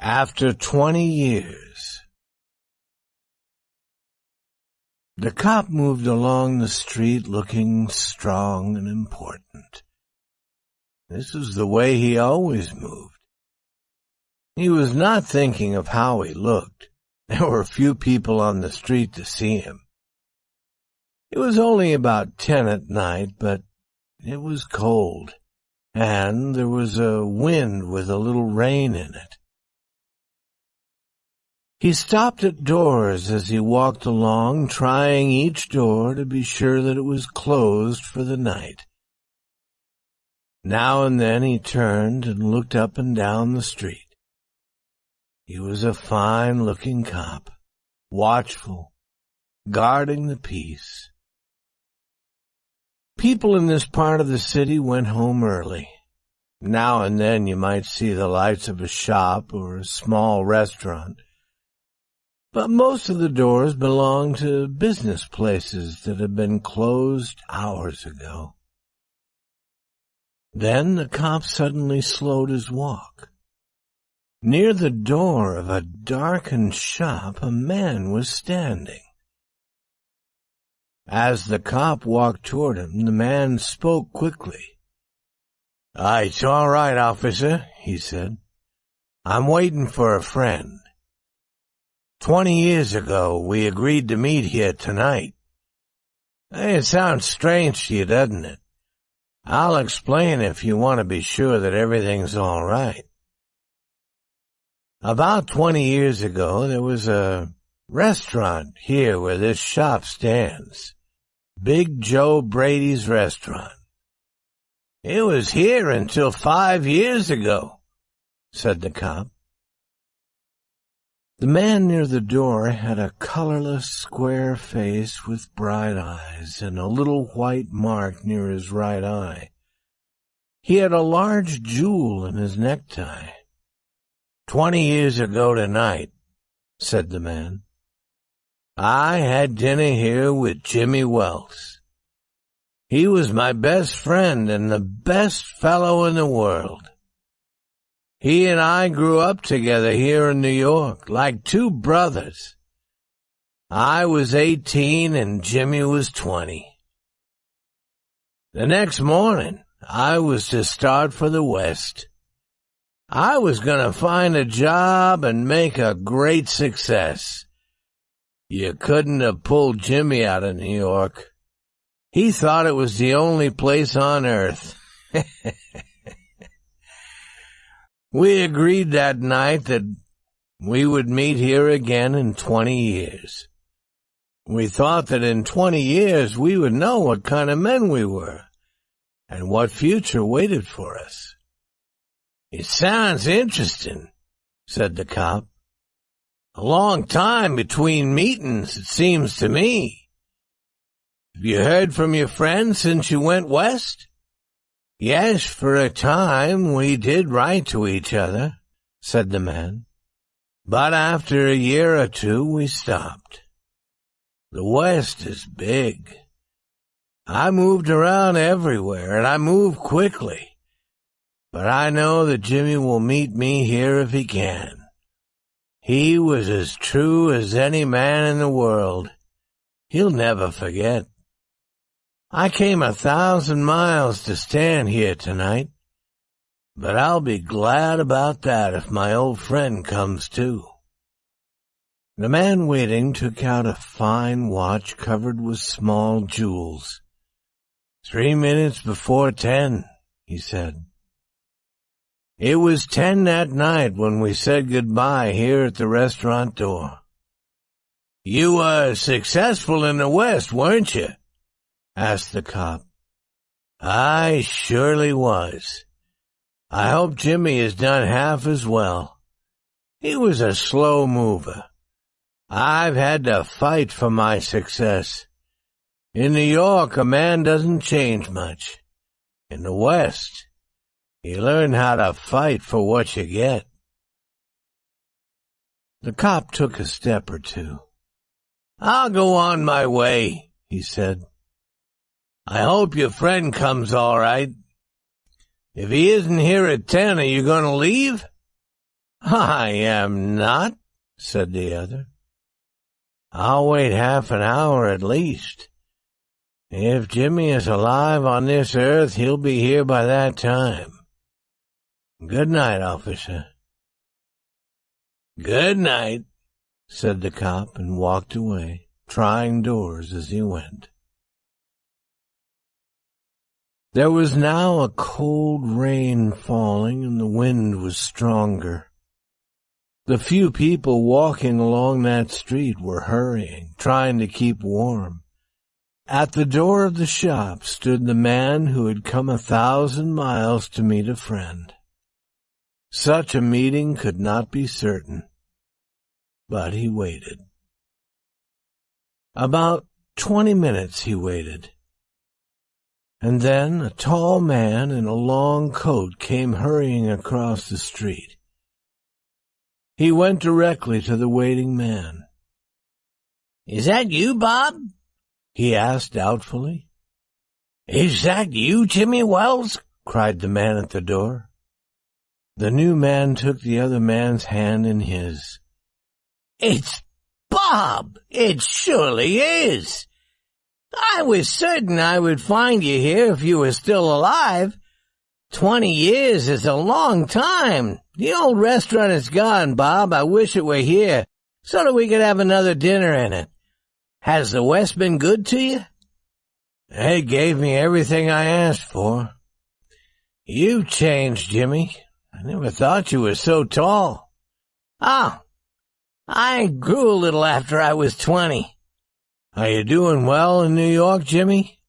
After 20 years. The cop moved along the street looking strong and important. This was the way he always moved. He was not thinking of how he looked. There were few people on the street to see him. It was only about 10 at night, but it was cold, and there was a wind with a little rain in it. He stopped at doors as he walked along, trying each door to be sure that it was closed for the night. Now and then he turned and looked up and down the street. He was a fine-looking cop, watchful, guarding the peace. People in this part of the city went home early. Now and then you might see the lights of a shop or a small restaurant, but most of the doors belonged to business places that had been closed hours ago. Then the cop suddenly slowed his walk. Near the door of a darkened shop, a man was standing. As the cop walked toward him, the man spoke quickly. "It's all right, officer," he said. "I'm waiting for a friend. 20 years ago, we agreed to meet here tonight. It sounds strange to you, doesn't it? I'll explain if you want to be sure that everything's all right. About 20 years ago, there was a restaurant here where this shop stands. Big Joe Brady's restaurant. It was here until 5 years ago," said the cop. The man near the door had a colorless, square face with bright eyes and a little white mark near his right eye. He had a large jewel in his necktie. 20 years ago tonight," said the man, "I had dinner here with Jimmy Wells. He was my best friend and the best fellow in the world. He and I grew up together here in New York, like two brothers. I was 18 and Jimmy was 20. The next morning, I was to start for the West. I was going to find a job and make a great success. You couldn't have pulled Jimmy out of New York. He thought it was the only place on earth. We agreed that night that we would meet here again in 20 years. We thought that in 20 years we would know what kind of men we were and what future waited for us." "It sounds interesting," said the cop. "A long time between meetings, it seems to me. Have you heard from your friend since you went west?" "Yes, for a time we did write to each other," said the man. "But after a year or two we stopped. The West is big. I moved around everywhere, and I moved quickly. But I know that Jimmy will meet me here if he can. He was as true as any man in the world. He'll never forget. I came 1,000 miles to stand here tonight, but I'll be glad about that if my old friend comes too." The man waiting took out a fine watch covered with small jewels. 3 minutes before 10, he said. "It was 10 that night when we said goodbye here at the restaurant door." "You were successful in the West, weren't you?" asked the cop. "I surely was. I hope Jimmy has done half as well. He was a slow mover. I've had to fight for my success. In New York, a man doesn't change much. In the West, you learn how to fight for what you get." The cop took a step or two. "I'll go on my way," he said. "I hope your friend comes all right. If he isn't here at 10, are you going to leave?" I am not, said the other. I'll wait half an hour at least. If Jimmy is alive on this earth, he'll be here by that time. Good night, officer. Good night, said the cop and walked away, trying doors as he went. There was now a cold rain falling and the wind was stronger. The few people walking along that street were hurrying, trying to keep warm. At the door of the shop stood the man who had come 1,000 miles to meet a friend. Such a meeting could not be certain, but he waited. About 20 minutes he waited, and then a tall man in a long coat came hurrying across the street. He went directly to the waiting man. "Is that you, Bob?" he asked doubtfully. "Is that you, Jimmy Wells?" cried the man at the door. The new man took the other man's hand in his. "It's Bob! It surely is! I was certain I would find you here if you were still alive. 20 years is a long time. The old restaurant is gone, Bob. I wish it were here, so that we could have another dinner in it. Has the West been good to you?" "They gave me everything I asked for." "You've changed, Jimmy. I never thought you were so tall." "Oh, I grew a little after I was 20. "Are you doing well in New York, Jimmy?"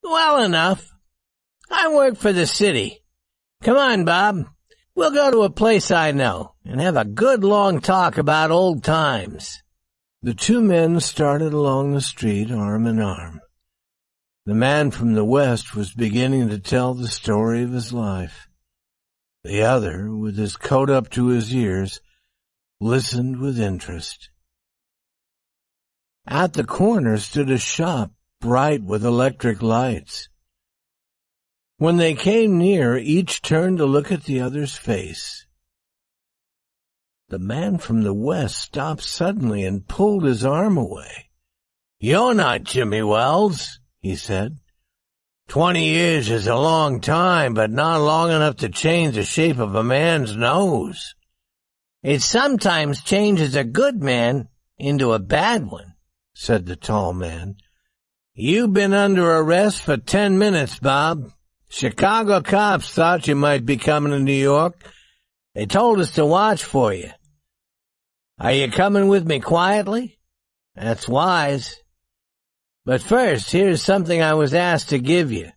"Well enough. I work for the city. Come on, Bob. We'll go to a place I know and have a good long talk about old times." The two men started along the street arm in arm. The man from the West was beginning to tell the story of his life. The other, with his coat up to his ears, listened with interest. At the corner stood a shop bright with electric lights. When they came near, each turned to look at the other's face. The man from the West stopped suddenly and pulled his arm away. "You're not Jimmy Wells," he said. 20 years is a long time, but not long enough to change the shape of a man's nose. It sometimes changes a good man into a bad one," said the tall man. "You've been under arrest for 10 minutes, Bob. Chicago cops thought you might be coming to New York. They told us to watch for you. Are you coming with me quietly? That's wise. But first, here's something I was asked to give you.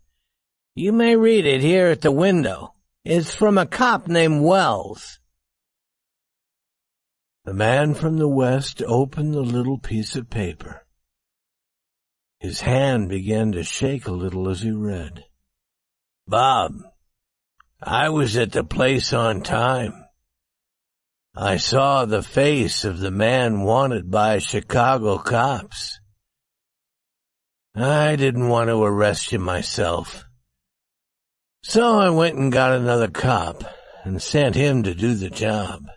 You may read it here at the window. It's from a cop named Wells." The man from the West opened the little piece of paper. His hand began to shake a little as he read. "Bob, I was at the place on time. I saw the face of the man wanted by Chicago cops. I didn't want to arrest you myself, so I went and got another cop and sent him to do the job.